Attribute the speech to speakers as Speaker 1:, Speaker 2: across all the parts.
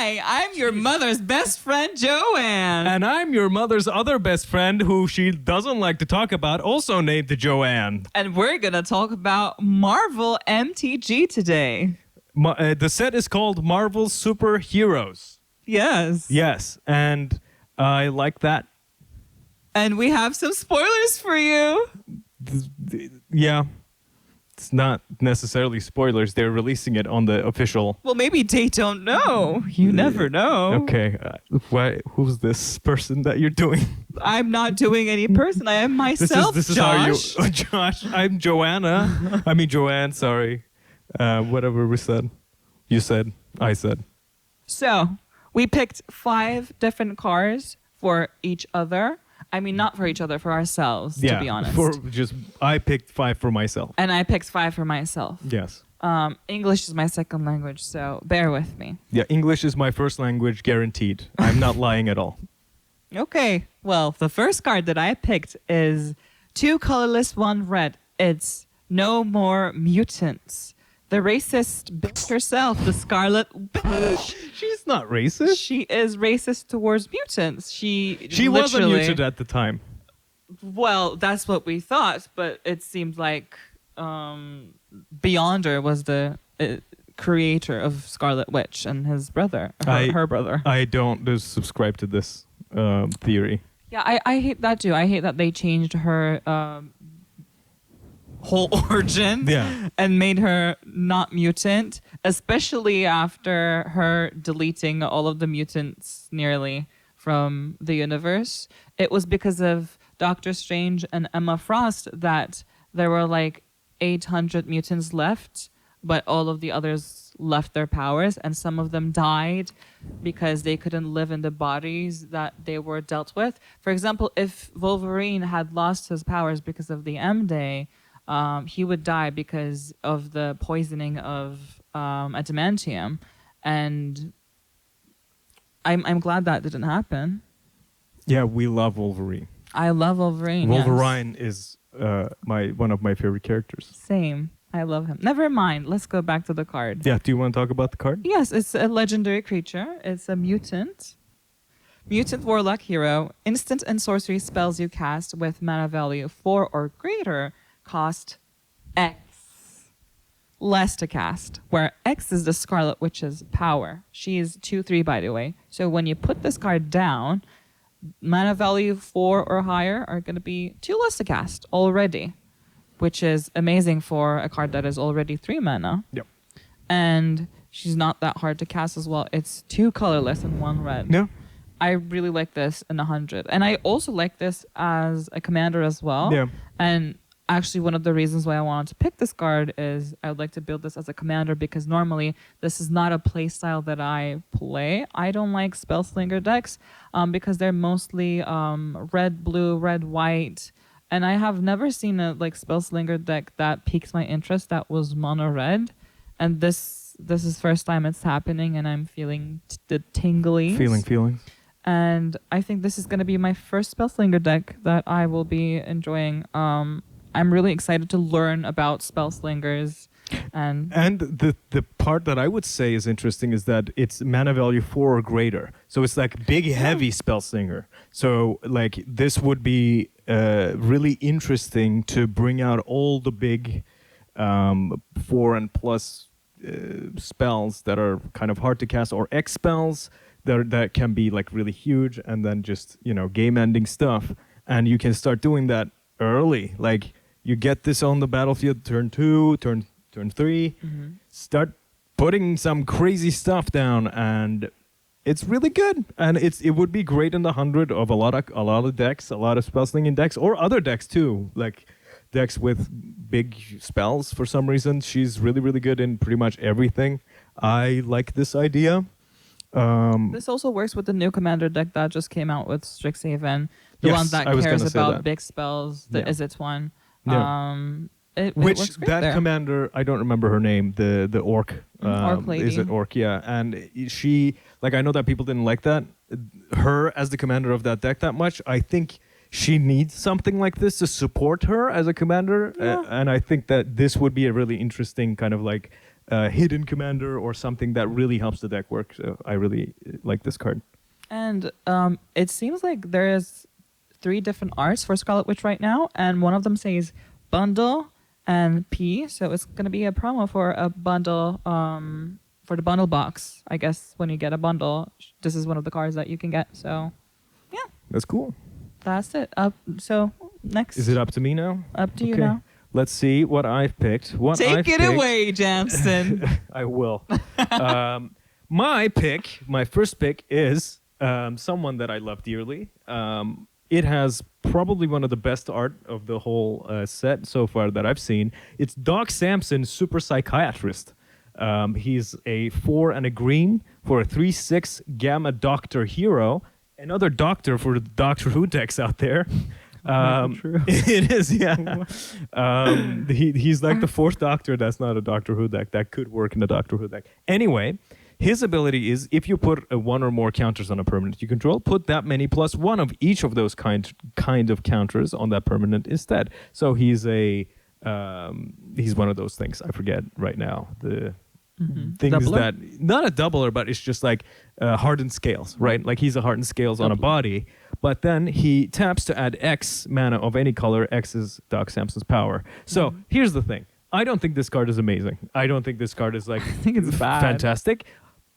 Speaker 1: Hi, I'm your mother's best friend, Joanne.
Speaker 2: And I'm your mother's other best friend who she doesn't like to talk about, also named Joanne.
Speaker 1: And we're going to talk about Marvel MTG today.
Speaker 2: The set is called Marvel Superheroes.
Speaker 1: Yes.
Speaker 2: Yes, and I like that.
Speaker 1: And we have some spoilers for you.
Speaker 2: Yeah. It's not necessarily spoilers. They're releasing it on the official.
Speaker 1: Well, maybe they don't know. You never know.
Speaker 2: Okay. Who's this person that you're doing?
Speaker 1: I'm not doing any person. I am myself,
Speaker 2: this is
Speaker 1: Josh.
Speaker 2: how you... Josh, I'm Joanna. I mean, Joanne, sorry. Whatever we said. You said. I said.
Speaker 1: So, we picked 5 different cards for each other. I mean, not for each other, for ourselves, to be honest.
Speaker 2: I picked 5 for myself.
Speaker 1: And I picked 5 for myself.
Speaker 2: Yes.
Speaker 1: English is my second language, so bear with me.
Speaker 2: Yeah, English is my first language, guaranteed. I'm not lying at all.
Speaker 1: Okay, well, the first card that I picked is 2 colorless, 1 red. It's No More Mutants. The racist bitch herself, the Scarlet Witch.
Speaker 2: She's not racist.
Speaker 1: She is racist towards mutants. She
Speaker 2: was a mutant at the time.
Speaker 1: Well, that's what we thought, but it seemed like Beyonder was the creator of Scarlet Witch and his brother, her brother.
Speaker 2: I don't subscribe to this theory.
Speaker 1: Yeah, I hate that too. I hate that they changed her whole origin and made her not mutant, especially after her deleting all of the mutants nearly from the universe. It was because of Doctor Strange and Emma Frost that there were like 800 mutants left, but all of the others left their powers, and some of them died because they couldn't live in the bodies that they were dealt with. For example, if Wolverine had lost his powers because of the M-Day, he would die because of the poisoning of adamantium, and I'm glad that didn't happen.
Speaker 2: Yeah, we love Wolverine.
Speaker 1: I love Wolverine.
Speaker 2: Wolverine is one of my favorite characters.
Speaker 1: Same. I love him. Never mind. Let's go back to the card.
Speaker 2: Yeah. Do you want to talk about the card?
Speaker 1: Yes, it's a legendary creature. It's a mutant. Mutant Warlock Hero. Instant and sorcery spells you cast with mana value 4 or greater cost X. Less to cast, where X is the Scarlet Witch's power. She is 2/3, by the way. So when you put this card down, mana value 4 or higher are going to be 2 less to cast already, which is amazing for a card that is already 3 mana.
Speaker 2: Yep.
Speaker 1: And she's not that hard to cast as well. It's 2 colorless and 1 red.
Speaker 2: Yeah.
Speaker 1: I really like this in 100. And I also like this as a commander as well.
Speaker 2: Yeah.
Speaker 1: And actually, one of the reasons why I wanted to pick this card is I would like to build this as a commander, because normally this is not a play style that I play. I don't like Spellslinger decks because they're mostly red, blue, red, white. And I have never seen a Spellslinger deck that piques my interest that was mono red. And this is first time it's happening, and I'm feeling the tinglies.
Speaker 2: Feelings.
Speaker 1: And I think this is going to be my first Spellslinger deck that I will be enjoying. I'm really excited to learn about Spellslingers. And
Speaker 2: the part that I would say is interesting is that it's mana value 4 or greater. So it's like big, heavy Spellslinger. So like this would be really interesting to bring out all the big 4 and plus spells that are kind of hard to cast, or X spells that can be like really huge, and then just, game-ending stuff. And you can start doing that early. Like you get this on the battlefield turn 2, turn 3, start putting some crazy stuff down, and it's really good. And it would be great in the 100 of a lot of decks, a lot of spellslinging decks, or other decks too, like decks with big spells. For some reason, she's really, really good in pretty much everything. I like this idea.
Speaker 1: This also works with the new commander deck that just came out with Strixhaven, the one that cares about big spells, the Izzet one.
Speaker 2: Yeah.
Speaker 1: It
Speaker 2: Which
Speaker 1: works great
Speaker 2: that
Speaker 1: there.
Speaker 2: commander, I don't remember her name, the orc.
Speaker 1: Orc lady.
Speaker 2: Is it orc? Yeah. And she, I know that people didn't like that. Her as the commander of that deck that much. I think she needs something like this to support her as a commander.
Speaker 1: Yeah.
Speaker 2: And I think that this would be a really interesting kind of hidden commander or something that really helps the deck work. So I really like this card.
Speaker 1: And it seems like there's 3 different arts for Scarlet Witch right now, and one of them says bundle and P, so it's going to be a promo for a bundle, for the bundle box. I guess when you get a bundle, this is one of the cards that you can get. So, yeah.
Speaker 2: That's cool.
Speaker 1: That's it. So, next.
Speaker 2: Is it up to me now?
Speaker 1: Up to you now.
Speaker 2: Let's see what I've picked.
Speaker 1: Take it away, Jansen.
Speaker 2: I will. My first pick is someone that I love dearly. It has probably one of the best art of the whole set so far that I've seen. It's Doc Samson, Super Psychiatrist. He's a 4 and a green for a 3/6 Gamma Doctor hero. Another doctor for the Doctor Who decks out there.
Speaker 1: True.
Speaker 2: It is, yeah. He's like the 4th Doctor that's not a Doctor Who deck. That could work in a Doctor Who deck. Anyway, his ability is if you put 1 or more counters on a permanent you control, put that many plus 1 of each of those kind of counters on that permanent instead. So he's one of those things. I forget right now. The things
Speaker 1: Doubler?
Speaker 2: that not a doubler, but it's just like hardened scales, right? Like he's a hardened scales on a body, but then he taps to add X mana of any color. X is Doc Samson's power. So here's the thing. I don't think this card is amazing. I don't think this card is like
Speaker 1: I think it's bad.
Speaker 2: fantastic.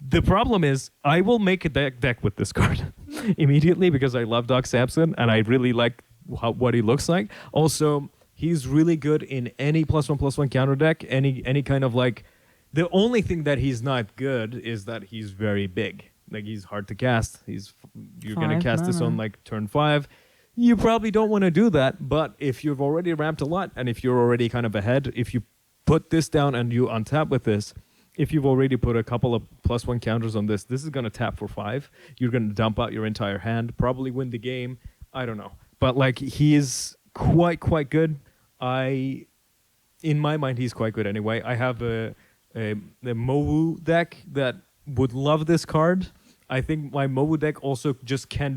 Speaker 2: The problem is I will make a deck with this card immediately because I love Doc Samson and I really like what he looks like. Also, he's really good in any +1/+1 counter deck, any kind of like. The only thing that he's not good is that he's very big. Like he's hard to cast. You're gonna cast this on like turn 5. You probably don't want to do that. But if you've already ramped a lot and if you're already kind of ahead, if you put this down and you untap with this, if you've already put a couple of +1 counters on this is gonna tap for 5. You're gonna dump out your entire hand, probably win the game. I don't know, but like he is quite good. In my mind, he's quite good anyway. I have a Mowu deck that would love this card. I think my Mowu deck also can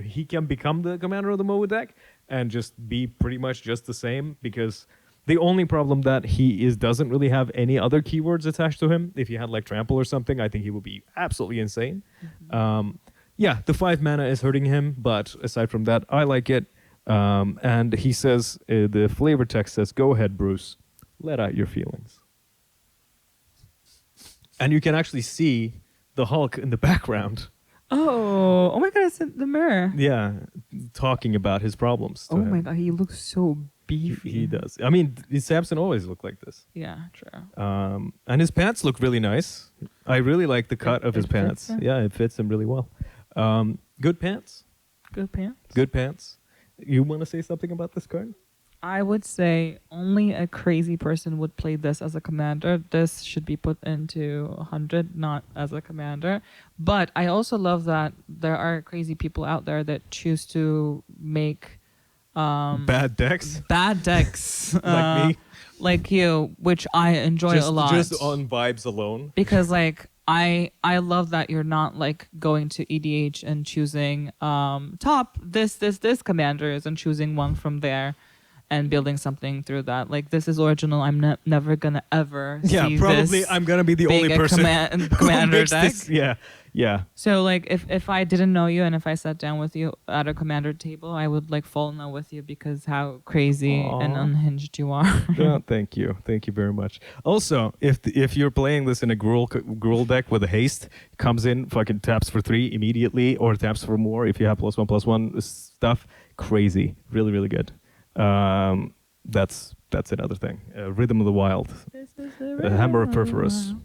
Speaker 2: become the commander of the Mowu deck and just be pretty much just the same, because the only problem that he doesn't really have any other keywords attached to him. If he had like trample or something, I think he would be absolutely insane. The 5 mana is hurting him, but aside from that, I like it. And he says, the flavor text says, "Go ahead, Bruce, let out your feelings." And you can actually see the Hulk in the background.
Speaker 1: Oh my God, it's in the mirror.
Speaker 2: Yeah, talking about his problems.
Speaker 1: Oh my God, he looks so beefy.
Speaker 2: He does. I mean, Samson always looked like this.
Speaker 1: Yeah, true.
Speaker 2: And his pants look really nice. I really like the cut of his pants. Yeah, it fits him really well. Good pants.
Speaker 1: Good pants.
Speaker 2: Good pants. You want to say something about this card?
Speaker 1: I would say only a crazy person would play this as a commander. This should be put into 100, not as a commander. But I also love that there are crazy people out there that choose to make
Speaker 2: bad decks.
Speaker 1: Like
Speaker 2: me.
Speaker 1: Like you, which I enjoy a lot.
Speaker 2: Just on vibes alone.
Speaker 1: Because like I love that you're not like going to EDH and choosing top this commanders and choosing one from there and building something through that. Like, this is original. I'm never gonna ever see
Speaker 2: probably
Speaker 1: this
Speaker 2: I'm gonna be the only person
Speaker 1: commander deck.
Speaker 2: Yeah.
Speaker 1: So like if I didn't know you and if I sat down with you at a commander table, I would like fall in love with you because how crazy and unhinged you are.
Speaker 2: Yeah, thank you very much. Also, if you're playing this in a Gruul deck with a haste, comes in, fucking taps for 3 immediately or taps for more if you have +1/+1 stuff. Crazy, really good. That's another thing. Rhythm of the Wild, Hammer of Perforus,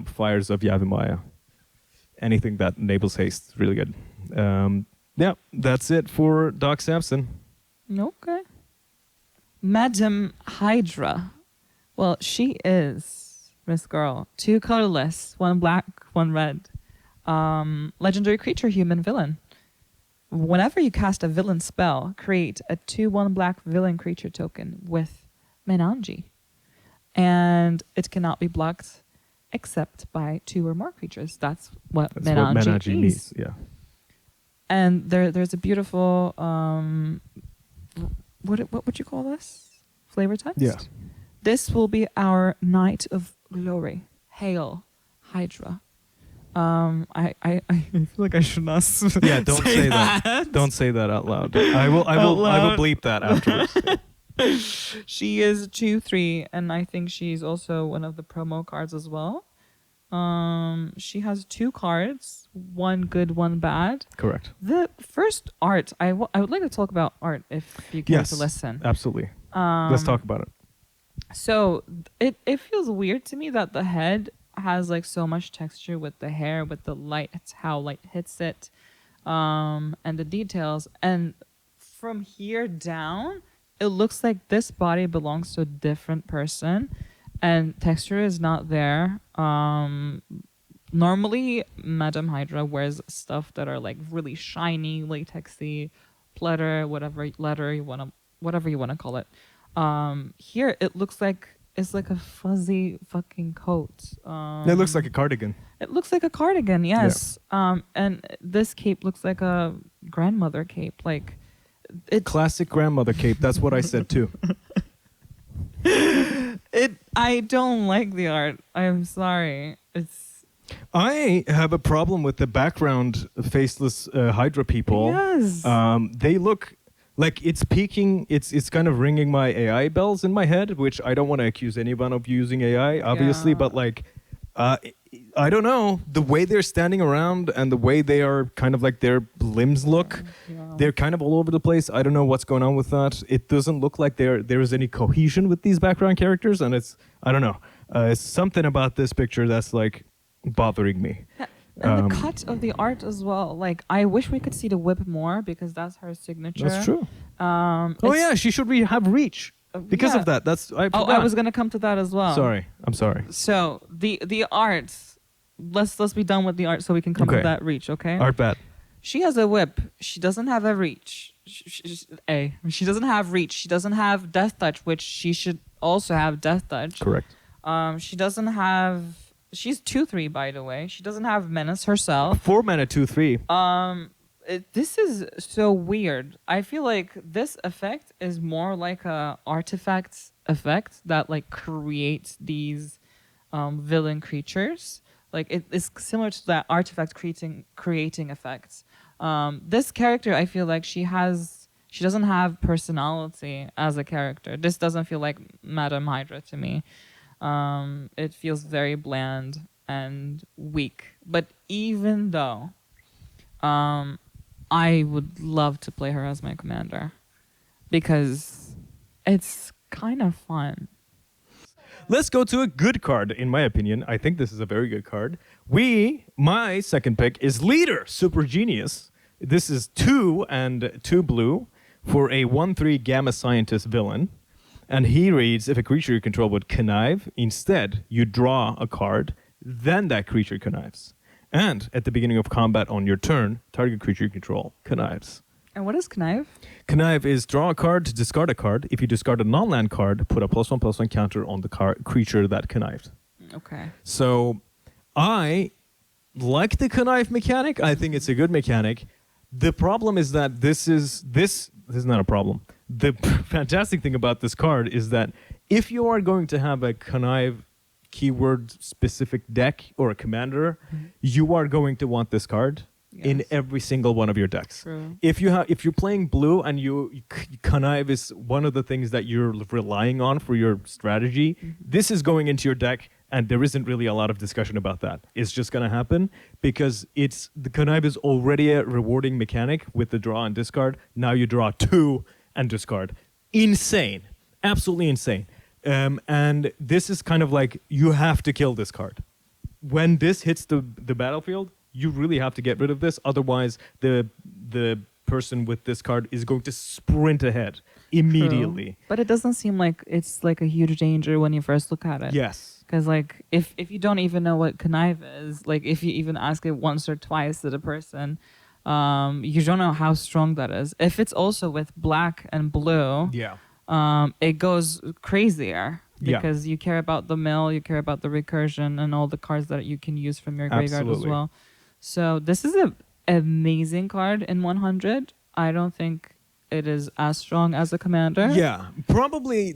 Speaker 2: Fires of Yavimaya. Anything that enables haste, really good. That's it for Doc Samson.
Speaker 1: Okay. Madam Hydra. Well, she is Miss Girl. 2 colorless, 1 black, 1 red. Legendary creature, human villain. Whenever you cast a villain spell, create a 2/1 black villain creature token with Menanji. And it cannot be blocked except by 2 or more creatures. That's what Menanji means.
Speaker 2: Yeah.
Speaker 1: And there's a beautiful what would you call this? Flavor text?
Speaker 2: Yeah.
Speaker 1: This will be our night of glory. pale Hydra. I feel like I should not.
Speaker 2: Yeah, don't say that. Don't say that out loud. I will bleep that afterwards.
Speaker 1: She is 2/3, and I think she's also one of the promo cards as well. She has 2 cards, one good, one bad.
Speaker 2: Correct.
Speaker 1: The first art, I would like to talk about art if you care to listen.
Speaker 2: Absolutely. Let's talk about it.
Speaker 1: So it feels weird to me that the head has like so much texture with the hair, with the light, it's how light hits it, and the details. And from here down, it looks like this body belongs to a different person, and texture is not there. Normally, Madame Hydra wears stuff that are like really shiny, latexy, pleather, whatever you wanna call it. Here it looks like it's like a fuzzy fucking coat.
Speaker 2: It looks like a cardigan.
Speaker 1: It looks like a cardigan, yes. Yeah. And this cape looks like a grandmother cape. Like it's
Speaker 2: classic grandmother cape. That's what I said too.
Speaker 1: I don't like the art. I'm sorry.
Speaker 2: I have a problem with the background faceless Hydra people.
Speaker 1: Yes.
Speaker 2: They look like it's peaking. It's kind of ringing my AI bells in my head, which I don't want to accuse anyone of using AI, obviously,
Speaker 1: Yeah.
Speaker 2: but like, I don't know, the way they're standing around and the way they are kind of like their limbs look, they're kind of all over the place. I don't know what's going on with that. It doesn't look like there is any cohesion with these background characters, and I don't know. It's something about this picture that's like bothering me.
Speaker 1: Yeah. And the cut of the art as well. Like, I wish we could see the whip more because that's her signature.
Speaker 2: That's true. She should have reach because of that. I
Speaker 1: was gonna come to that as well.
Speaker 2: Sorry, I'm sorry.
Speaker 1: So the art. Let's be done with the art so we can come to that reach. Okay.
Speaker 2: Art bad.
Speaker 1: She has a whip. She doesn't have a reach. She doesn't have reach. She doesn't have death touch, which she should also have death touch.
Speaker 2: Correct.
Speaker 1: She doesn't have. She's 2/3, by the way. She doesn't have menace herself.
Speaker 2: 4 mana 2/3.
Speaker 1: This is so weird. I feel like this effect is more like a artifact effect that like creates these villain creatures. Like it's similar to that artifact creating effects. This character, I feel like she doesn't have personality as a character. This doesn't feel like Madame Hydra to me. It feels very bland and weak. But even though I would love to play her as my commander because it's kind of fun.
Speaker 2: Let's go to a good card, in my opinion. I think this is a very good card. My second pick is Leader, Super Genius. This is 2 and 2 blue for a 1/3 Gamma Scientist villain. And he reads, if a creature you control would connive, instead you draw a card, then that creature connives. And at the beginning of combat on your turn, target creature you control connives.
Speaker 1: And what is connive?
Speaker 2: Connive is draw a card to discard a card. If you discard a non-land card, put a +1/+1 counter on the creature that connived.
Speaker 1: Okay.
Speaker 2: So I like the connive mechanic. I think it's a good mechanic. The problem is that this is not a problem. The fantastic thing about this card is that if you are going to have a connive keyword specific deck or a commander, you are going to want this card in every single one of your decks.
Speaker 1: True.
Speaker 2: If you're playing blue and connive is one of the things that you're relying on for your strategy, this is going into your deck, and there isn't really a lot of discussion about that. It's just going to happen because the connive is already a rewarding mechanic with the draw and discard. Now you draw 2 and discard. Insane. Absolutely insane. And this is kind of like, you have to kill this card. When this hits the battlefield, you really have to get rid of this. Otherwise, the person with this card is going to sprint ahead immediately.
Speaker 1: True. But it doesn't seem like it's like a huge danger when you first look at it.
Speaker 2: Yes.
Speaker 1: Because like if you don't even know what connive is, like if you even ask it once or twice to the person, you don't know how strong that is. If it's also with black and blue, it goes crazier. Because you care about the mill, you care about the recursion, and all the cards that you can use from your graveyard as well. So this is an amazing card in 100. I don't think it is as strong as a commander.
Speaker 2: Yeah, probably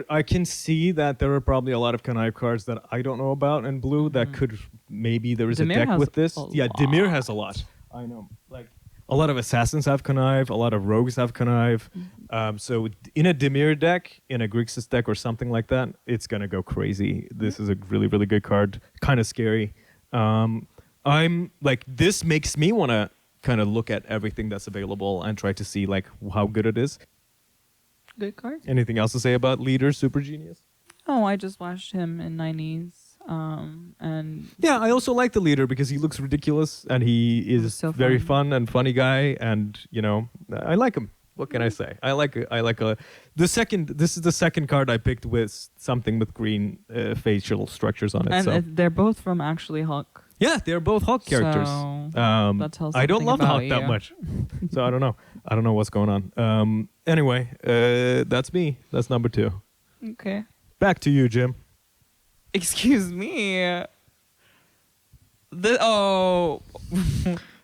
Speaker 2: I can see that there are probably a lot of connive cards that I don't know about in blue that could maybe there is
Speaker 1: Dimir
Speaker 2: a deck
Speaker 1: has
Speaker 2: with this.
Speaker 1: a
Speaker 2: Yeah, Dimir has a lot. I know. Like a lot of assassins have connive, a lot of rogues have connive. So in a Dimir deck, in a Grixis deck or something like that, it's gonna go crazy. This is a really, really good card. Kind of scary. I'm like, this makes me want to kind of look at everything that's available and try to see like how good it is.
Speaker 1: Good card.
Speaker 2: Anything else to say about Leader Super Genius?
Speaker 1: Oh, I just watched him in 90s. And
Speaker 2: Yeah, I also like the Leader because he looks ridiculous and he is
Speaker 1: so
Speaker 2: very
Speaker 1: fun.
Speaker 2: fun and funny guy, and you know, I like him. What can I say? This is the second card I picked with something with green facial structures on it.
Speaker 1: And
Speaker 2: so
Speaker 1: they're both from actually Hulk.
Speaker 2: yeah, they're both Hulk characters.
Speaker 1: So that tells
Speaker 2: I don't
Speaker 1: something
Speaker 2: love the
Speaker 1: about
Speaker 2: Hulk that
Speaker 1: you.
Speaker 2: much, so I don't know. I don't know what's going on. Anyway, that's me. That's number 2.
Speaker 1: Okay.
Speaker 2: Back to you, Jim.
Speaker 1: Excuse me.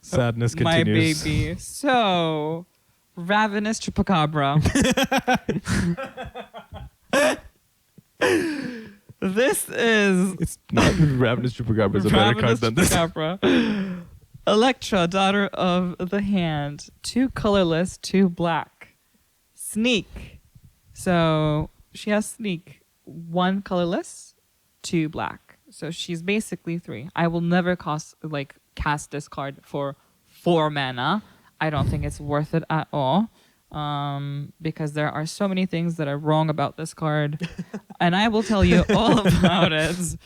Speaker 2: Sadness
Speaker 1: My
Speaker 2: continues.
Speaker 1: baby. So, Ravenous Chupacabra. This is
Speaker 2: It's not Ravenous Chupacabra. It's a better card
Speaker 1: Ravenous
Speaker 2: than this.
Speaker 1: Chupacabra. Electra, Daughter of the Hand. 2 colorless, 2 black. Sneak. So she has Sneak. 1 colorless, 2 black. So she's basically 3. I will never cast this card for 4 mana. I don't think it's worth it at all. Because there are so many things that are wrong about this card. And I will tell you all about it.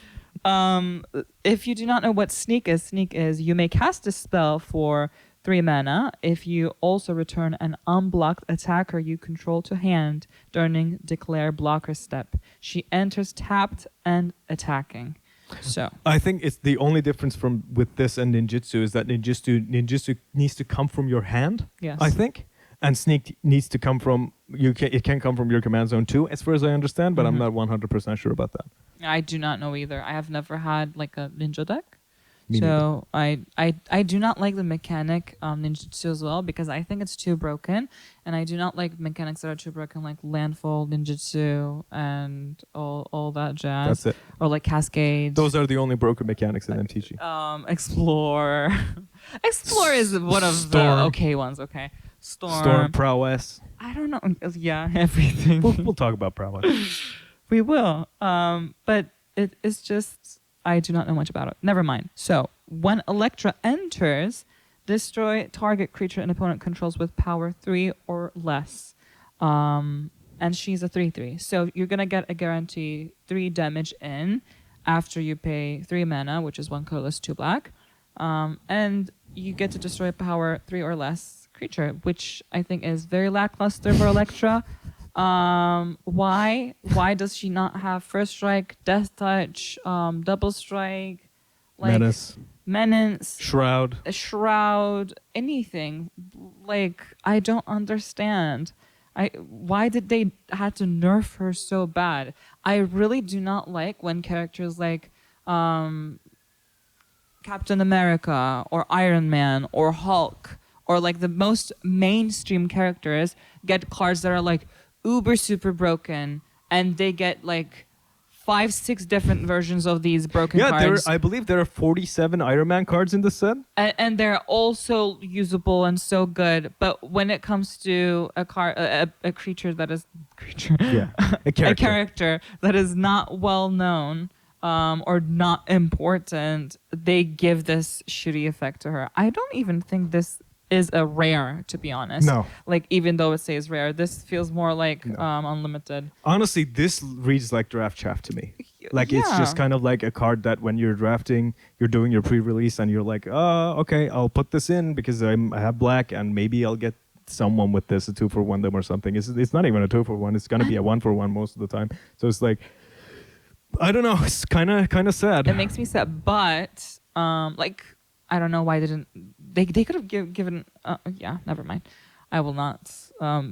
Speaker 1: If you do not know what Sneak is you may cast a spell for 3 mana if you also return an unblocked attacker you control to hand during declare blocker step. She enters tapped and attacking. So
Speaker 2: I think it's the only difference with this and ninjutsu is that ninjutsu needs to come from your hand.
Speaker 1: yes.
Speaker 2: I think, and Sneak needs to come from it can come from your command zone too, as far as I understand. But I'm not 100% sure about that.
Speaker 1: I do not know either. I have never had like a ninja deck.
Speaker 2: Me
Speaker 1: So I do not like the mechanic ninjutsu as well because I think it's too broken, and I do not like mechanics that are too broken like landfall ninjutsu and all that jazz.
Speaker 2: That's it.
Speaker 1: Or like cascades.
Speaker 2: Those are the only broken mechanics in MTG.
Speaker 1: Explore. Explore is one of
Speaker 2: Storm.
Speaker 1: the okay ones. Okay.
Speaker 2: Storm prowess.
Speaker 1: I don't know. Yeah, everything.
Speaker 2: We'll talk about prowess.
Speaker 1: We will. But it is just, I do not know much about it. Never mind. So, when Electra enters, destroy target creature an opponent controls with power 3 or less. And she's a 3/3. So, you're going to get a guarantee 3 damage in after you pay 3 mana, which is 1 colorless, 2 black. And you get to destroy a power 3 or less creature, which I think is very lackluster for Electra. Why does she not have first strike, death touch, double strike, like menace, shroud, anything? Like, I don't understand. Why did they have to nerf her so bad? I really do not like when characters like Captain America or Iron Man or Hulk or like the most mainstream characters get cards that are like uber super broken, and they get like 5-6 different versions of these broken cards.
Speaker 2: I believe there are 47 Iron Man cards in the set.
Speaker 1: And they're also usable and so good. But when it comes to a creature that is
Speaker 2: A
Speaker 1: character that is not well known or not important, they give this shitty effect to her. I don't even think this is a rare, to be honest.
Speaker 2: No.
Speaker 1: Like, even though it says rare, this feels more like unlimited.
Speaker 2: Honestly, this reads like draft chaff to me. Like, it's just kind of like a card that when you're drafting, you're doing your pre-release and you're like, oh, okay, I'll put this in because I have black and maybe I'll get someone with this, a 2-for-1 them or something. It's not even a 2-for-1. It's going to be a 1-for-1 most of the time. So it's like, I don't know. It's kind of sad.
Speaker 1: It makes me sad, but like, I don't know why they could have given. Never mind. I will not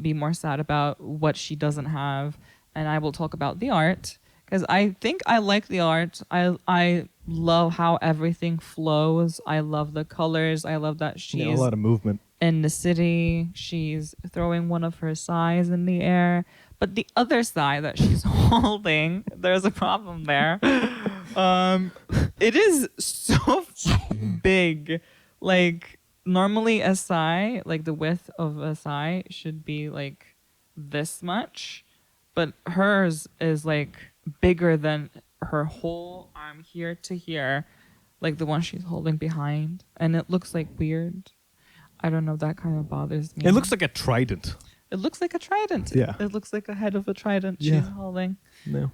Speaker 1: be more sad about what she doesn't have, and I will talk about the art because I think I like the art. I love how everything flows. I love the colors. I love that
Speaker 2: Yeah,
Speaker 1: she's
Speaker 2: a lot of movement.
Speaker 1: in the city. She's throwing one of her sides in the air, but the other side that she's holding, there's a problem there. It is so big. Like normally a sai, like the width of a sai should be like this much, but hers is like bigger than her whole arm here to here, like the one she's holding behind, and it looks like weird. I don't know. That kind of bothers me.
Speaker 2: It looks like a trident.
Speaker 1: It looks like a trident.
Speaker 2: Yeah.
Speaker 1: It looks like a head of a trident
Speaker 2: Yeah.
Speaker 1: she's holding.
Speaker 2: No.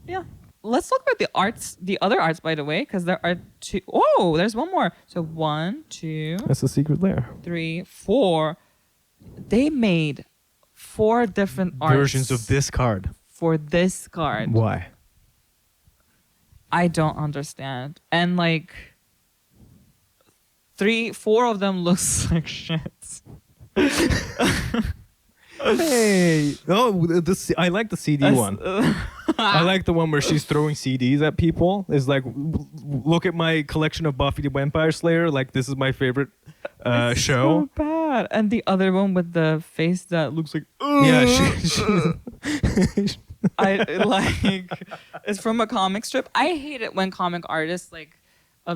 Speaker 1: Yeah. Let's talk about the arts, the other arts, by the way, because there are two. Oh, there's one more. So 1, 2,
Speaker 2: That's the secret lair.
Speaker 1: 3, 4. They made 4 different arts
Speaker 2: Versions of this card.
Speaker 1: for this card.
Speaker 2: Why?
Speaker 1: I don't understand. And like 3, 4 of them looks like shit.
Speaker 2: Hey. Oh, I like the CD one. I like the one where she's throwing CDs at people. It's like, look at my collection of Buffy the Vampire Slayer. Like, this is my favorite
Speaker 1: It's
Speaker 2: show.
Speaker 1: so bad. And the other one with the face that looks like
Speaker 2: Yeah,
Speaker 1: I like it's from a comic strip. I hate it when comic artists like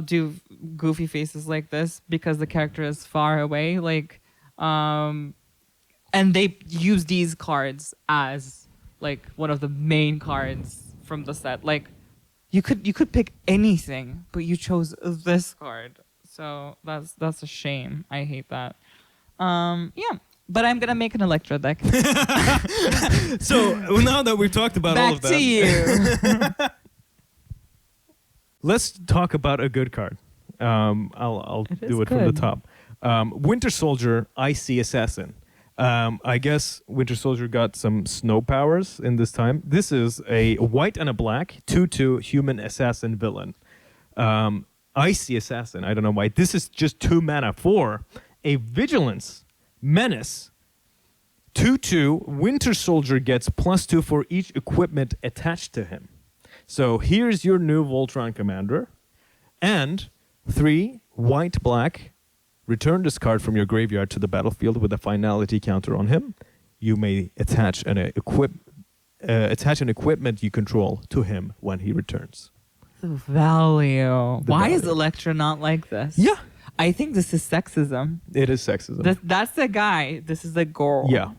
Speaker 1: do goofy faces like this because the character is far away. Like, and they use these cards as like one of the main cards from the set. Like, you could pick anything, but you chose this card. So that's a shame. I hate that. Yeah. But I'm gonna make an Electro deck.
Speaker 2: So now that we've talked about all
Speaker 1: Back
Speaker 2: of that,
Speaker 1: to you.
Speaker 2: let's talk about a good card. I'll
Speaker 1: It
Speaker 2: do
Speaker 1: is
Speaker 2: it from the
Speaker 1: good.
Speaker 2: top. Winter Soldier, Icy Assassin. I guess Winter Soldier got some snow powers in this time. This is a white and a black 2/2 human assassin villain. Icy Assassin. I don't know why. This is just 2 mana for a vigilance menace. 2/2 Winter Soldier gets +2 for each equipment attached to him. So here's your new Voltron commander. And 3 white black. Return this card from your graveyard to the battlefield with a finality counter on him. You may attach an equipment you control to him when he returns.
Speaker 1: The value. Why is
Speaker 2: value.
Speaker 1: Electra not like this?
Speaker 2: Yeah,
Speaker 1: I think this is sexism.
Speaker 2: it is sexism.
Speaker 1: That's the guy. This is the girl.
Speaker 2: Yeah,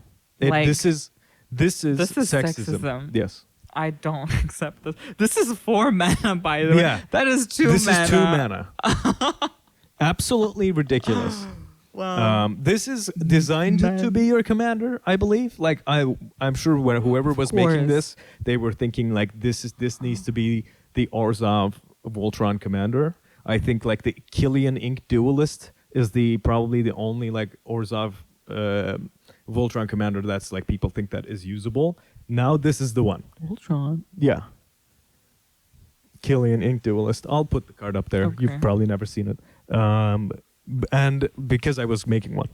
Speaker 1: Like,
Speaker 2: this is
Speaker 1: this is
Speaker 2: sexism.
Speaker 1: sexism.
Speaker 2: Yes,
Speaker 1: I don't accept this. This is 4 mana, by the way.
Speaker 2: Yeah.
Speaker 1: That is 2
Speaker 2: this
Speaker 1: mana.
Speaker 2: is 2 mana. Absolutely ridiculous.
Speaker 1: Wow.
Speaker 2: This is designed
Speaker 1: Man.
Speaker 2: to be your commander, I believe. Like I'm sure whoever was making
Speaker 1: course.
Speaker 2: this, they were thinking like this needs to be the Orzhov Voltron commander. I think like the Killian Ink Duelist is probably the only like Orzhov Voltron commander that's like people think that is usable. Now this is the one.
Speaker 1: Voltron.
Speaker 2: Yeah. Killian Ink Duelist. I'll put the card up there.
Speaker 1: Okay.
Speaker 2: You've probably never seen it. And because I was making one,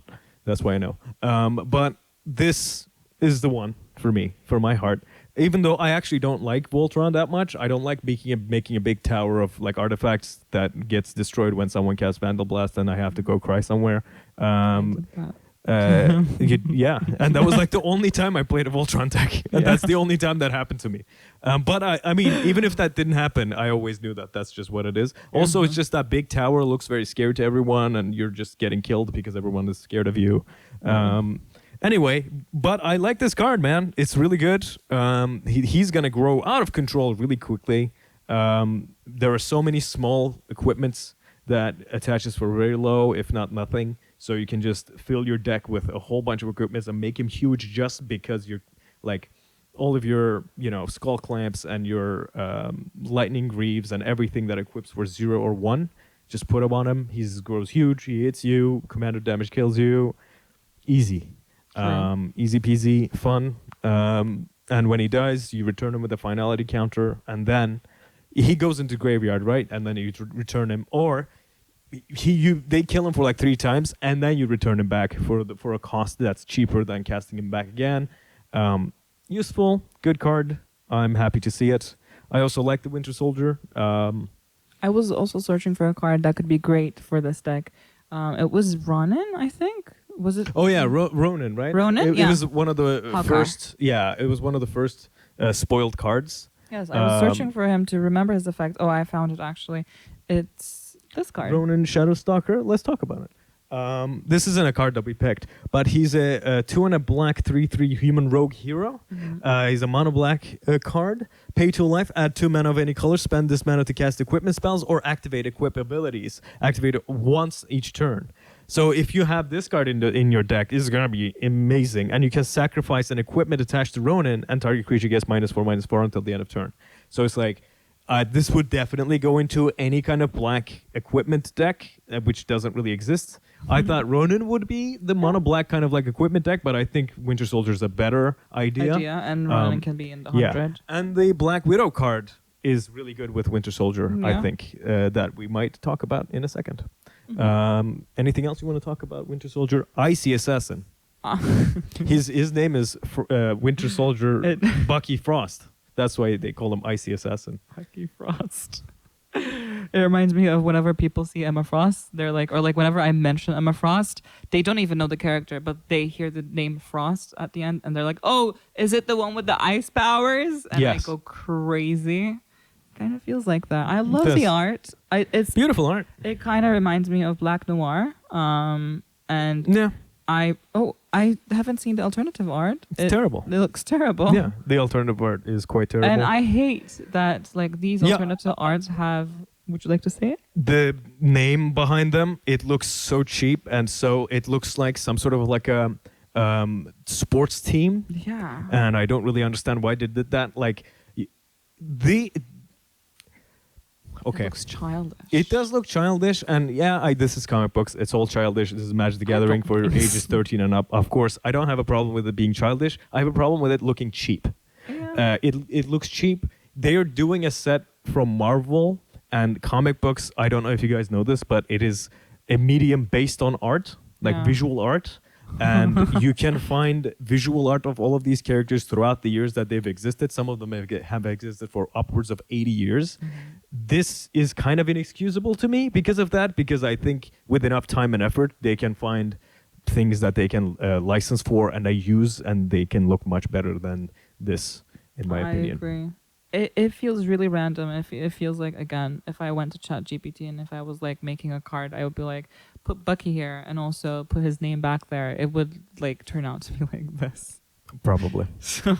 Speaker 2: that's why I know. But this is the one for me, for my heart. Even though I actually don't like Voltron that much, I don't like making a big tower of like artifacts that gets destroyed when someone casts Vandal Blast and I have to go cry somewhere. Yeah, and that was like the only time I played a Voltron deck, and that's the only time that happened to me. But I mean, even if that didn't happen, I always knew that that's just what it is. Also, it's just that big tower looks very scary to everyone, and you're just getting killed because everyone is scared of you. Anyway, but I like this card, man. It's really good. He's gonna grow out of control really quickly. There are so many small equipments that attaches for very low, if not nothing. So you can just fill your deck with a whole bunch of equipments and make him huge just because you're like all of your, skull clamps and your lightning greaves and everything that equips for 0 or 1. Just put him on him. He grows huge. He hits you. Commander damage kills you. Easy. Easy peasy. Fun. And when he dies, you return him with a finality counter. And then he goes into graveyard, right? And then you return him. Or they kill him for like 3 times, and then you return him back for a cost that's cheaper than casting him back again. Useful, good card. I'm happy to see it. I also like the Winter Soldier.
Speaker 1: I was also searching for a card that could be great for this deck. It was Ronin, I think. Was it?
Speaker 2: Oh yeah, Ronin, right?
Speaker 1: Ronin?
Speaker 2: It
Speaker 1: Yeah.
Speaker 2: was one of the
Speaker 1: Hawkeye.
Speaker 2: first. Yeah, it was one of the first spoiled cards.
Speaker 1: Yes, I was searching for him to remember his effect. Oh, I found it actually. It's this card.
Speaker 2: Ronin Shadowstalker. Let's talk about it. This isn't a card that we picked, but he's a 2 and a black 3/3 human rogue hero. He's a mono black card. Pay 2 life, add 2 mana of any color, spend this mana to cast equipment spells or activate equip abilities. Activate it once each turn. So if you have this card in your deck, this is gonna be amazing, and you can sacrifice an equipment attached to Ronin, and target creature gets -4/-4 until the end of turn. So it's like. This would definitely go into any kind of black equipment deck, which doesn't really exist. I thought Ronin would be the mono black kind of like equipment deck, but I think Winter Soldier is a better idea.
Speaker 1: And Ronin can be in the 100.
Speaker 2: Yeah, and the Black Widow card is really good with Winter Soldier. I
Speaker 1: Yeah.
Speaker 2: think that we might talk about in a second. Anything else you want to talk about Winter Soldier? Icy Assassin. His name is Winter Soldier Bucky Frost. That's why they call him Icy Assassin.
Speaker 1: Bucky Frost. It reminds me of whenever people see Emma Frost, they're like, or like whenever I mention Emma Frost, they don't even know the character, but they hear the name Frost at the end and they're like, oh, is it the one with the ice powers? And
Speaker 2: Yes.
Speaker 1: I go crazy. Kind of feels like that. I love
Speaker 2: does.
Speaker 1: the art. It's
Speaker 2: Beautiful art.
Speaker 1: It kind of reminds me of Black Noir. And
Speaker 2: Yeah.
Speaker 1: I haven't seen the alternative art.
Speaker 2: It's terrible.
Speaker 1: It looks terrible.
Speaker 2: Yeah, the alternative art is quite terrible.
Speaker 1: And I hate that like these alternative arts have. Would you like to say it?
Speaker 2: The name behind them, it looks so cheap, and so it looks like some sort of like a sports team.
Speaker 1: Yeah.
Speaker 2: And I don't really understand why they did that. Like okay.
Speaker 1: It looks childish.
Speaker 2: It does look childish, and yeah, this is comic books. It's all childish. This is Magic the Gathering for ages 13 and up. Of course, I don't have a problem with it being childish. I have a problem with it looking cheap.
Speaker 1: Yeah.
Speaker 2: It looks cheap. They are doing a set from Marvel and comic books. I don't know if you guys know this, but it is a medium based on art, like visual art. And you can find visual art of all of these characters throughout the years that they've existed. Some of them have existed for upwards of 80 years. This is kind of inexcusable to me because of that, because I think with enough time and effort, they can find things that they can license for and use, and they can look much better than this, in my opinion.
Speaker 1: I agree. It feels really random. It feels like, again, if I went to ChatGPT and if I was like making a card, I would be like, put Bucky here and also put his name back there. It would like turn out to be like this.
Speaker 2: Probably.
Speaker 1: So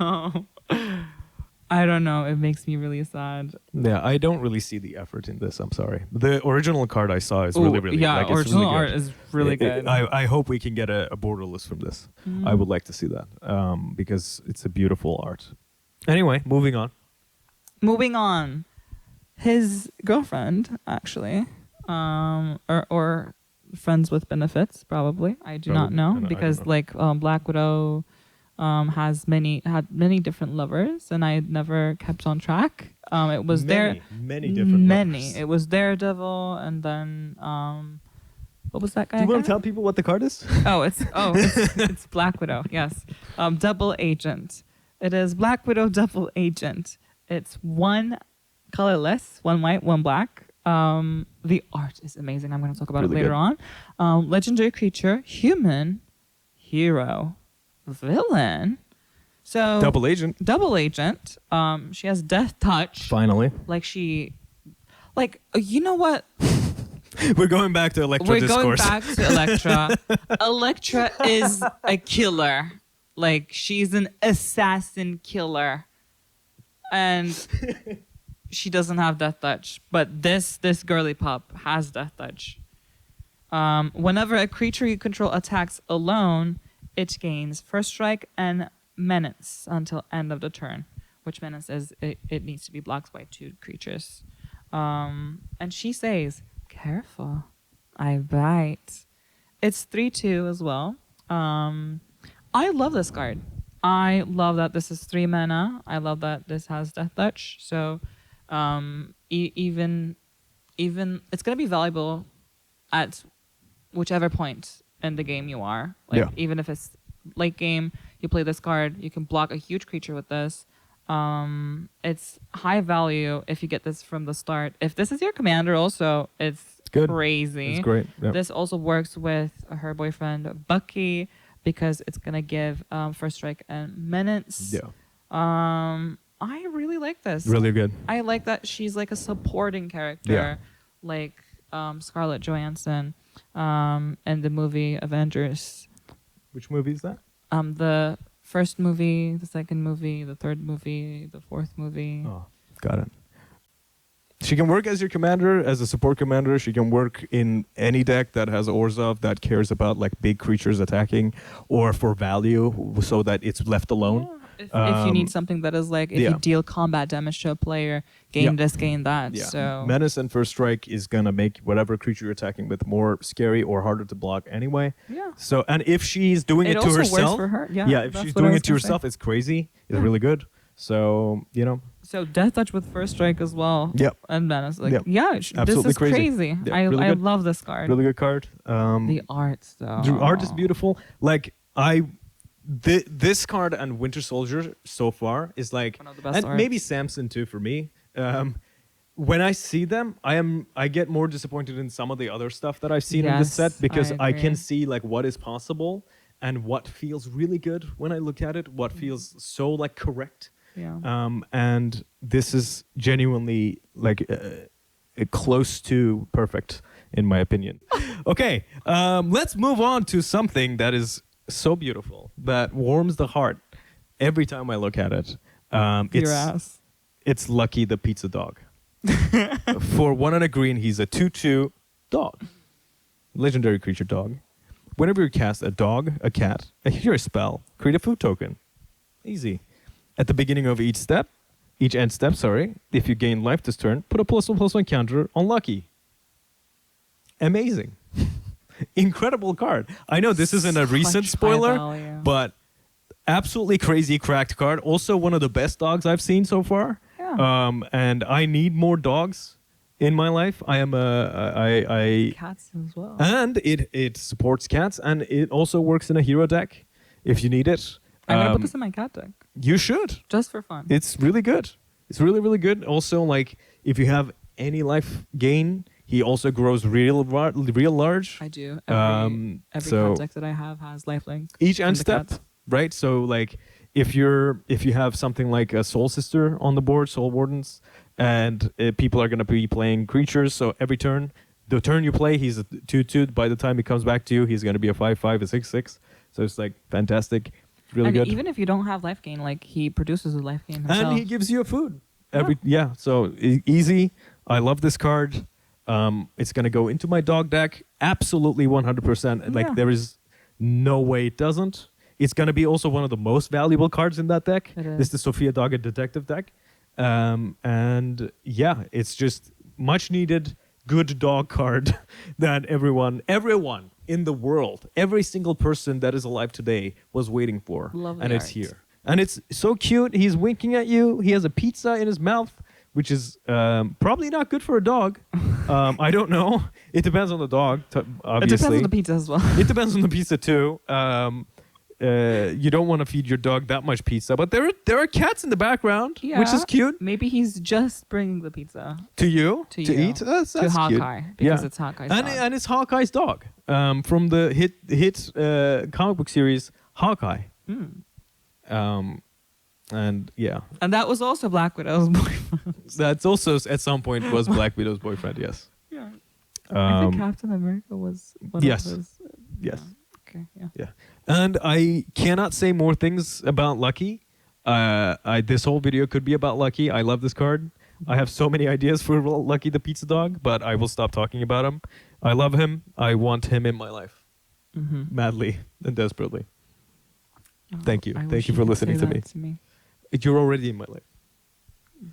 Speaker 1: I don't know. It makes me really sad.
Speaker 2: Yeah, I don't really see the effort in this. I'm sorry. The original card I saw is really, really
Speaker 1: yeah.
Speaker 2: like, it's
Speaker 1: Original
Speaker 2: really good.
Speaker 1: art is really good.
Speaker 2: I hope we can get a borderless from this. I would like to see that because it's a beautiful art. Anyway, moving on.
Speaker 1: His girlfriend, actually, or friends with benefits, probably. I do not know because like Black Widow had many different lovers, and I never kept on track. It was
Speaker 2: many different lovers.
Speaker 1: It was Daredevil, and then what was that guy?
Speaker 2: Do you want
Speaker 1: again?
Speaker 2: to tell people what the card is?
Speaker 1: It's Black Widow. Yes, double agent. It is Black Widow double agent. It's one colorless, one white, one black. The art is amazing. I'm going to talk about it later on. Legendary creature, human, hero, villain. So
Speaker 2: Double agent.
Speaker 1: She has death touch.
Speaker 2: Finally.
Speaker 1: You know what?
Speaker 2: We're going back to Electra discourse.
Speaker 1: Going back to Electra. Electra is a killer. Like, she's an assassin killer. And she doesn't have death touch. But this girly pup has death touch. Whenever a creature you control attacks alone, it gains first strike and menace until end of the turn. Which menace is it needs to be blocked by 2 creatures. And she says, careful, I bite. It's 3/2 as well. I love this card. I love that this is 3 mana. I love that this has death touch. So even it's gonna be valuable at whichever point in the game you are. Even if it's late game, you play this card, you can block a huge creature with this. It's high value if you get this from the start. If this is your commander, also it's
Speaker 2: Good.
Speaker 1: crazy.
Speaker 2: It's great. Yep.
Speaker 1: This also works with her boyfriend Bucky because it's gonna give first strike and menace.
Speaker 2: Yeah.
Speaker 1: I really like this.
Speaker 2: Really good.
Speaker 1: I like that she's like a supporting character, like Scarlett Johansson in the movie Avengers.
Speaker 2: Which movie is that?
Speaker 1: The first movie, the second movie, the third movie, the fourth movie.
Speaker 2: Oh, got it. She can work as your commander, as a support commander. She can work in any deck that has Orzhov that cares about like big creatures attacking, or for value, so that it's left alone.
Speaker 1: Yeah. If you need something that is like, if you deal combat damage to a player, gain this, gain that.
Speaker 2: Yeah.
Speaker 1: So
Speaker 2: Menace and First Strike is gonna make whatever creature you're attacking with more scary or harder to block anyway.
Speaker 1: Yeah.
Speaker 2: So, and if she's doing it to
Speaker 1: also
Speaker 2: herself,
Speaker 1: works for her. Yeah.
Speaker 2: if
Speaker 1: that's
Speaker 2: she's
Speaker 1: what I
Speaker 2: doing
Speaker 1: was
Speaker 2: it to
Speaker 1: gonna say.
Speaker 2: herself, it's crazy. It's really good. So,
Speaker 1: So Death Touch with First Strike as well.
Speaker 2: Yep.
Speaker 1: And Menace, like,
Speaker 2: Yep.
Speaker 1: this
Speaker 2: Absolutely
Speaker 1: is
Speaker 2: crazy. Yeah,
Speaker 1: I
Speaker 2: really good.
Speaker 1: love this card.
Speaker 2: really good card.
Speaker 1: The art, though.
Speaker 2: The art is beautiful. Like this card and Winter Soldier so far is like,
Speaker 1: One of the best
Speaker 2: and
Speaker 1: arts.
Speaker 2: maybe Samson too for me. When I see them, I get more disappointed in some of the other stuff that I've seen in this set
Speaker 1: Yes,
Speaker 2: because
Speaker 1: I
Speaker 2: I can
Speaker 1: agree.
Speaker 2: see like what is possible and what feels really good when I look at it. What feels so like correct.
Speaker 1: Yeah.
Speaker 2: And this is genuinely like close to perfect in my opinion. Okay, let's move on to something that is so beautiful, that warms the heart every time I look at it.
Speaker 1: Your ass.
Speaker 2: It's Lucky the pizza dog. For 1 and a green, he's a 2/2 dog. Legendary creature dog. Whenever you cast a dog, a cat, a hero spell, create a food token. Easy. At the beginning of each end step, if you gain life this turn, put a +1/+1 counter on Lucky. Amazing. Incredible card. I know this isn't a recent
Speaker 1: Such high
Speaker 2: spoiler,
Speaker 1: value.
Speaker 2: but absolutely crazy cracked card. Also one of the best dogs I've seen so far.
Speaker 1: Yeah.
Speaker 2: And I need more dogs in my life. I am
Speaker 1: Cats as well.
Speaker 2: and it supports cats, and it also works in a hero deck if you need it.
Speaker 1: I'm gonna put this in my cat deck
Speaker 2: You should.
Speaker 1: just for fun.
Speaker 2: It's really good. It's really, really good. Also, like, if you have any life gain, he also grows real large.
Speaker 1: I do. Every
Speaker 2: so
Speaker 1: cat deck that I have has lifelink.
Speaker 2: each
Speaker 1: from
Speaker 2: end
Speaker 1: the
Speaker 2: step,
Speaker 1: cats.
Speaker 2: right? So, like, if you have something like a Soul Sister on the board, Soul Wardens, and people are going to be playing creatures, so every turn, the turn you play, he's a 2/2. By the time he comes back to you, he's going to be a 5/5, a 6/6. So it's like fantastic. Really
Speaker 1: and
Speaker 2: good.
Speaker 1: even if you don't have life gain, like he produces a life gain himself.
Speaker 2: And he gives you a food. So easy. I love this card. It's gonna go into my dog deck. Absolutely 100%. Like
Speaker 1: Yeah.
Speaker 2: there is no way it doesn't. It's gonna be also one of the most valuable cards in that deck.
Speaker 1: It is.
Speaker 2: It's the Sophia Dogger Detective deck. And yeah, it's just much needed good dog card that everyone in the world, every single person that is alive today was waiting for.
Speaker 1: Love
Speaker 2: and
Speaker 1: the
Speaker 2: it's
Speaker 1: art.
Speaker 2: here. And it's so cute. He's winking at you. He has a pizza in his mouth, which is probably not good for a dog. I don't know. It depends on the dog, obviously.
Speaker 1: It depends on the pizza as well.
Speaker 2: It depends on the pizza too. You don't want to feed your dog that much pizza, but there are cats in the background, which is cute.
Speaker 1: Maybe he's just bringing the pizza
Speaker 2: To you
Speaker 1: to you.
Speaker 2: eat. That's
Speaker 1: to
Speaker 2: cute.
Speaker 1: Hawkeye because
Speaker 2: Yeah.
Speaker 1: it's Hawkeye's
Speaker 2: and
Speaker 1: dog.
Speaker 2: and it's Hawkeye's dog from the hit comic book series Hawkeye. And yeah,
Speaker 1: And that was also Black Widow's boyfriend.
Speaker 2: that's also at some point was Black Widow's boyfriend. Yes.
Speaker 1: Yeah. I think
Speaker 2: Um,
Speaker 1: Captain America was one
Speaker 2: yes.
Speaker 1: of his.
Speaker 2: yes.
Speaker 1: Okay. Yeah.
Speaker 2: Yeah. And I cannot say more things about Lucky. This whole video could be about Lucky. I love this card. I have so many ideas for Lucky the pizza dog, but I will stop talking about him. I love him. I want him in my life madly and desperately. Thank you.
Speaker 1: I
Speaker 2: Thank
Speaker 1: wish
Speaker 2: you for
Speaker 1: could
Speaker 2: listening
Speaker 1: say
Speaker 2: to me.
Speaker 1: that to me.
Speaker 2: You're already in my life.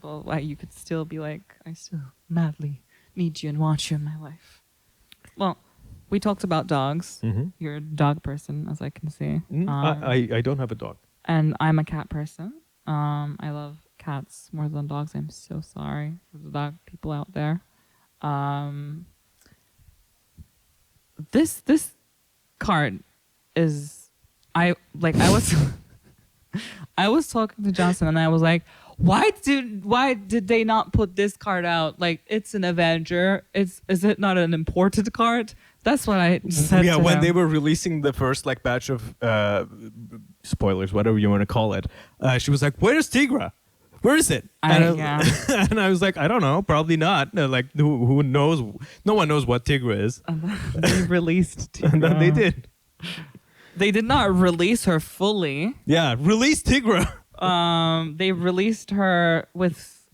Speaker 1: Well, why you could still be like, I still madly need you and want you in my life. Well, we talked about dogs.
Speaker 2: Mhm.
Speaker 1: You're a dog person, as I can see.
Speaker 2: I don't have a dog.
Speaker 1: And I'm a cat person. I love cats more than dogs. I'm so sorry for the dog people out there. This card is I was I was talking to Johnson and I was like, why did they not put this card out? Like, it's an Avenger. Is it not an imported card? That's what I said.
Speaker 2: Yeah,
Speaker 1: to
Speaker 2: when
Speaker 1: him.
Speaker 2: they were releasing the first like batch of spoilers, whatever you want to call it, she was like, "Where's Tigra? Where is it?"
Speaker 1: Yeah.
Speaker 2: And I was like, "I don't know, probably not." Like, who knows? No one knows what Tigra is.
Speaker 1: And then they released Tigra.
Speaker 2: And then they did.
Speaker 1: They did not release her fully.
Speaker 2: Yeah, release Tigra.
Speaker 1: They released her with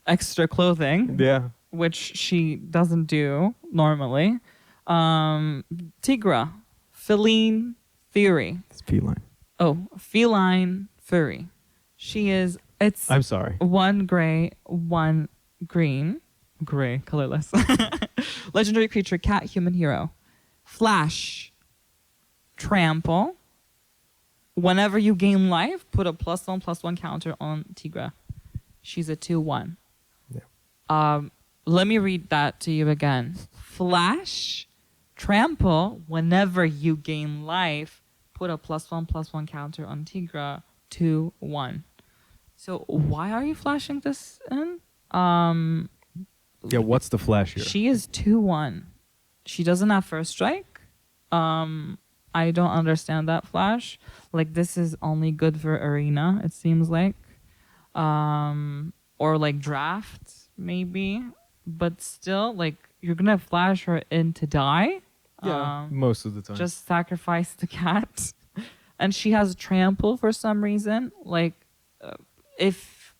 Speaker 1: extra clothing.
Speaker 2: Yeah.
Speaker 1: Which she doesn't do normally. Tigra, feline fury.
Speaker 2: It's feline.
Speaker 1: Oh, feline fury. She is. It's.
Speaker 2: I'm sorry.
Speaker 1: 1 gray, 1 green, gray, colorless. Legendary creature, cat, human hero. Flash. Trample. Whenever you gain life, put a +1/+1 counter on Tigra. She's a 2/1.
Speaker 2: Yeah.
Speaker 1: Let me read that to you again. Flash, trample, whenever you gain life, put a +1/+1 counter on Tigra, 2/1. So why are you flashing this in?
Speaker 2: Yeah, what's the flash here?
Speaker 1: She is 2/1. She doesn't have first strike. I don't understand that flash. Like, this is only good for arena, it seems like. Or like draft, maybe. But still, like, you're gonna flash her in to die.
Speaker 2: Yeah, most of the time.
Speaker 1: Just sacrifice the cat. And she has trample for some reason. Like, if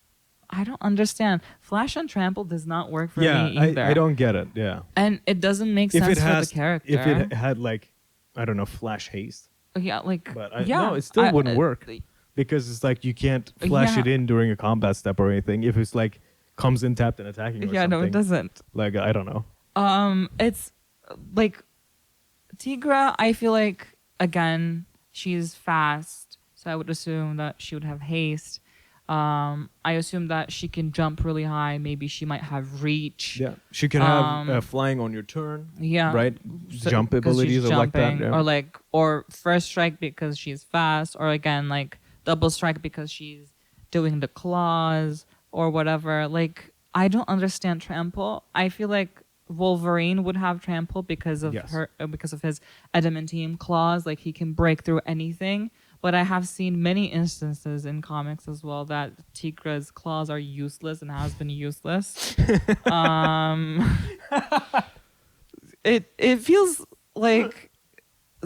Speaker 1: I don't understand, flash and trample does not work for me either.
Speaker 2: I don't get it. Yeah.
Speaker 1: And it doesn't make sense for the character.
Speaker 2: If it had like, I don't know, flash haste.
Speaker 1: Yeah, like,
Speaker 2: But
Speaker 1: yeah,
Speaker 2: no, it still wouldn't work because it's like you can't flash it in during a combat step or anything. If it's like comes in tapped and attacking. Or
Speaker 1: yeah,
Speaker 2: something.
Speaker 1: no, it doesn't.
Speaker 2: Like, I don't know.
Speaker 1: It's like Tigra. I feel like, again, she's fast, so I would assume that she would have haste. I assume that she can jump really high. Maybe she might have reach.
Speaker 2: Yeah, she can have flying on your turn.
Speaker 1: Yeah,
Speaker 2: right.
Speaker 1: So,
Speaker 2: jump abilities or like that. Yeah.
Speaker 1: Or first strike because she's fast, or again like double strike because she's doing the claws or whatever. Like, I don't understand trample. I feel like Wolverine would have trample because of because of his adamantine claws. Like, he can break through anything. But I have seen many instances in comics as well that Tigra's claws are useless and has been useless. It feels like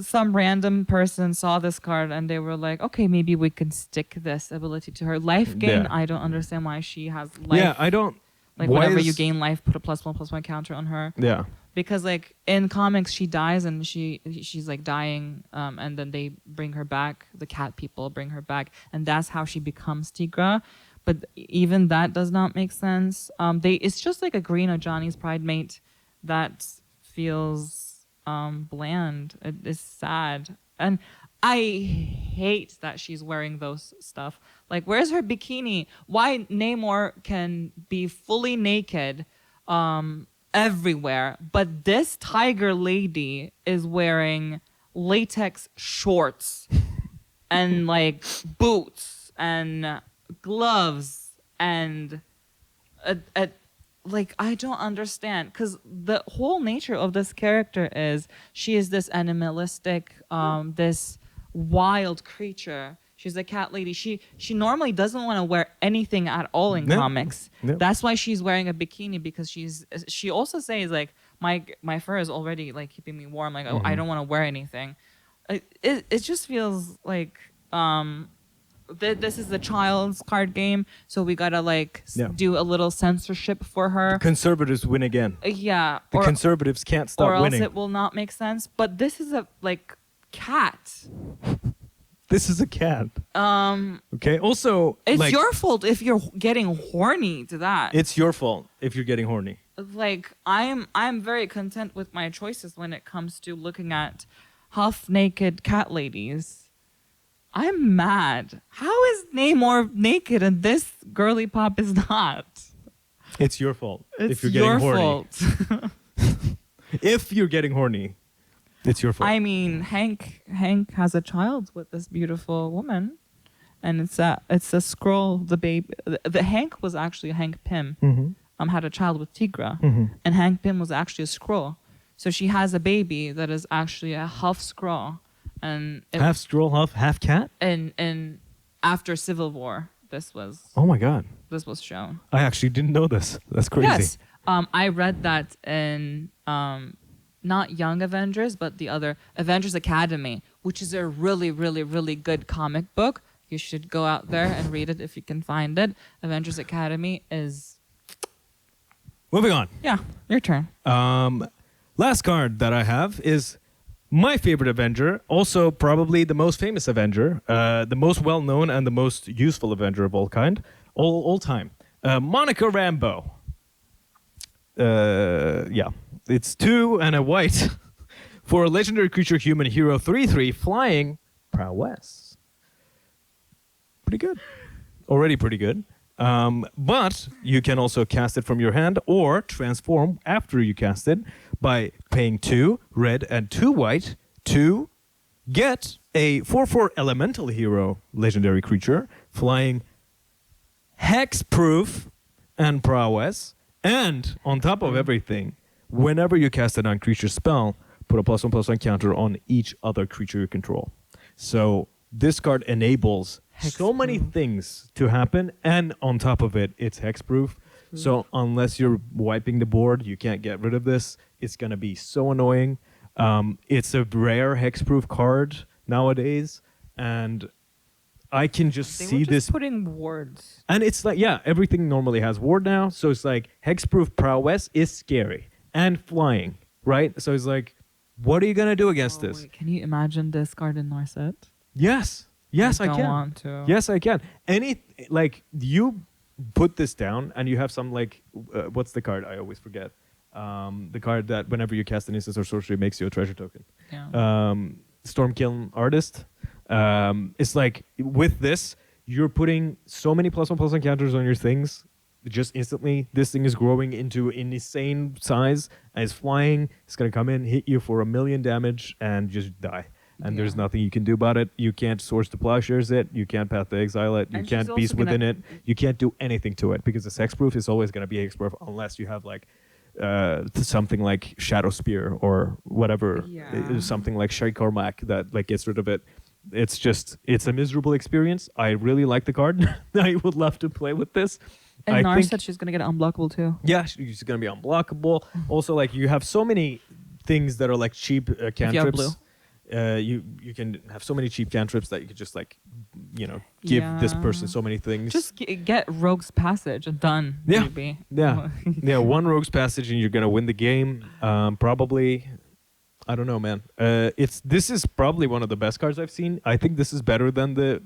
Speaker 1: some random person saw this card and they were like, okay, maybe we can stick this ability to her. Life gain,
Speaker 2: Yeah.
Speaker 1: I don't understand why she has life.
Speaker 2: Yeah, I don't.
Speaker 1: Like, whenever you gain life, put a +1/+1 counter on her.
Speaker 2: Yeah.
Speaker 1: Because like in comics, she dies and she's like dying, and then they bring her back. The cat people bring her back, and that's how she becomes Tigra. But even that does not make sense. It's just like a green of Johnny's Pride mate that feels bland. It is sad, and I hate that she's wearing those stuff. Like, where's her bikini? Why Namor can be fully naked everywhere, but this tiger lady is wearing latex shorts and like boots and gloves and like, I don't understand, because the whole nature of this character is she is this animalistic, this wild creature. She's a cat lady. She normally doesn't want to wear anything at all in comics.
Speaker 2: No.
Speaker 1: That's why she's wearing a bikini, because she also says like, my fur is already like keeping me warm. Like, I don't want to wear anything. It just feels like this is the child's card game, so we gotta like do a little censorship for her.
Speaker 2: Conservatives win again.
Speaker 1: Yeah,
Speaker 2: The conservatives can't stop
Speaker 1: or
Speaker 2: winning.
Speaker 1: else it will not make sense. But this is a like cat.
Speaker 2: This is a cat. Okay. Also,
Speaker 1: it's
Speaker 2: like,
Speaker 1: your fault if you're getting horny to that.
Speaker 2: It's your fault if you're getting horny.
Speaker 1: Like, I'm very content with my choices when it comes to looking at half naked cat ladies. I'm mad. How is Namor naked and this girly pop is not?
Speaker 2: It's your fault
Speaker 1: It's
Speaker 2: if you're getting horny.
Speaker 1: fault.
Speaker 2: If you're getting horny, it's your fault.
Speaker 1: I mean, Hank has a child with this beautiful woman, and it's a scroll. The baby, the Hank was actually Hank Pym. Had a child with Tigra, and Hank Pym was actually a scroll. So she has a baby that is actually a half scroll, and
Speaker 2: half scroll, half cat.
Speaker 1: And after Civil War,
Speaker 2: Oh my God,
Speaker 1: this was shown.
Speaker 2: I actually didn't know this. That's crazy.
Speaker 1: Yes, I read that in not Young Avengers, but the other Avengers Academy, which is a really, really, really good comic book. You should go out there and read it if you can find it. Avengers Academy is.
Speaker 2: Moving on.
Speaker 1: Yeah, your turn.
Speaker 2: Last card that I have is my favorite Avenger, also probably the most famous Avenger, the most well-known and the most useful Avenger of all time. Monica Rambeau. Yeah, it's 2 and a white for a legendary creature human hero 3/3 flying prowess. Pretty good. Already pretty good. But you can also cast it from your hand or transform after you cast it by paying 2 red and 2 white to get a 4/4 elemental hero legendary creature flying hexproof and prowess. And on top of everything, whenever you cast a non-creature spell, put a +1/+1 counter on each other creature you control. So this card enables so many things to happen, and on top of it, it's hexproof. So unless you're wiping the board, you can't get rid of this. It's going to be so annoying. It's a rare hexproof card nowadays, and I can just
Speaker 1: They
Speaker 2: see
Speaker 1: were just
Speaker 2: this.
Speaker 1: putting words.
Speaker 2: And it's like, yeah, everything normally has ward now. So it's like hexproof prowess is scary and flying, right? So it's like, what are you going to do against this?
Speaker 1: Wait, can you imagine this card in our set?
Speaker 2: Yes. Yes, I
Speaker 1: don't
Speaker 2: can.
Speaker 1: want to.
Speaker 2: Yes, I can. You put this down and you have some what's the card? I always forget. The card that whenever you cast an instant or sorcery makes you a treasure token.
Speaker 1: Yeah.
Speaker 2: Stormkiln Artist. It's like with this, you're putting so many +1/+1 counters on your things. Just instantly, this thing is growing into an insane size and it's flying. It's gonna come in, hit you for 1,000,000 damage, and just die. And there's nothing you can do about it. You can't Source to Plowshares it. You can't Path to Exile it. You
Speaker 1: And
Speaker 2: can't
Speaker 1: she's
Speaker 2: Beast
Speaker 1: also
Speaker 2: within it. You can't do anything to it because it's hexproof. It's always going to be hexproof unless you have something like Shadow Spear or whatever.
Speaker 1: Yeah.
Speaker 2: Something like Shai Cormac that gets rid of it. It's a miserable experience. I really like the card. I would love to play with this.
Speaker 1: And Nar said she's going to get unblockable too.
Speaker 2: Yeah, she's going to be unblockable. Also, you have so many things that are cheap cantrips.
Speaker 1: If you have blue.
Speaker 2: You can have so many cheap cantrips that you could just give this person so many things.
Speaker 1: Just get Rogue's Passage and done.
Speaker 2: Yeah.
Speaker 1: Maybe.
Speaker 2: Yeah. Yeah, 1 Rogue's Passage and you're gonna win the game. Probably. I don't know, man. This is probably one of the best cards I've seen. I think this is better than the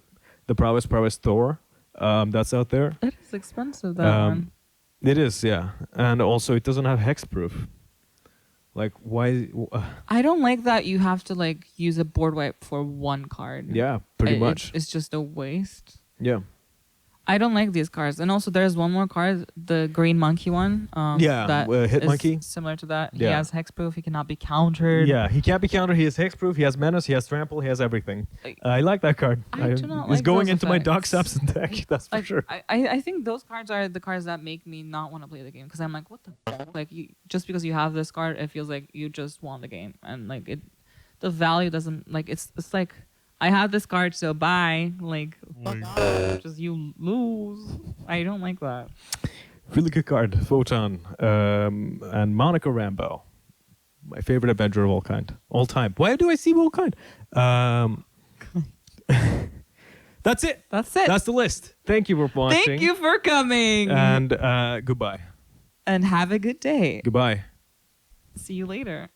Speaker 2: Prowess Thor that's out there.
Speaker 1: It is expensive, that one.
Speaker 2: It is, yeah. And also it doesn't have hexproof. Why?
Speaker 1: I don't like that you have to use a board wipe for 1 card.
Speaker 2: Yeah, pretty much.
Speaker 1: It's just a waste.
Speaker 2: Yeah.
Speaker 1: I don't like these cards. And also there's one more card, the green monkey one.
Speaker 2: Hit
Speaker 1: is
Speaker 2: monkey.
Speaker 1: Similar to that.
Speaker 2: Yeah.
Speaker 1: He has hexproof. He cannot be countered.
Speaker 2: Yeah, he can't be countered. He has hexproof. He has menace. He has trample. He has everything. I like that card.
Speaker 1: I do not
Speaker 2: It's
Speaker 1: like
Speaker 2: going
Speaker 1: those
Speaker 2: into my Doc
Speaker 1: effects.
Speaker 2: Sapson deck. That's for sure.
Speaker 1: I think those cards are the cards that make me not want to play the game because I'm like, what the f-? Just because you have this card, it feels like you just won the game, and the value doesn't it's like I have this card, so bye. Just you lose. I don't like that.
Speaker 2: Really good card, Photon, and Monica Rambeau, my favorite Avenger of all time. Why do I see all kind? That's it.
Speaker 1: That's it.
Speaker 2: That's the list. Thank you for watching.
Speaker 1: Thank you for coming.
Speaker 2: And goodbye.
Speaker 1: And have a good day.
Speaker 2: Goodbye.
Speaker 1: See you later.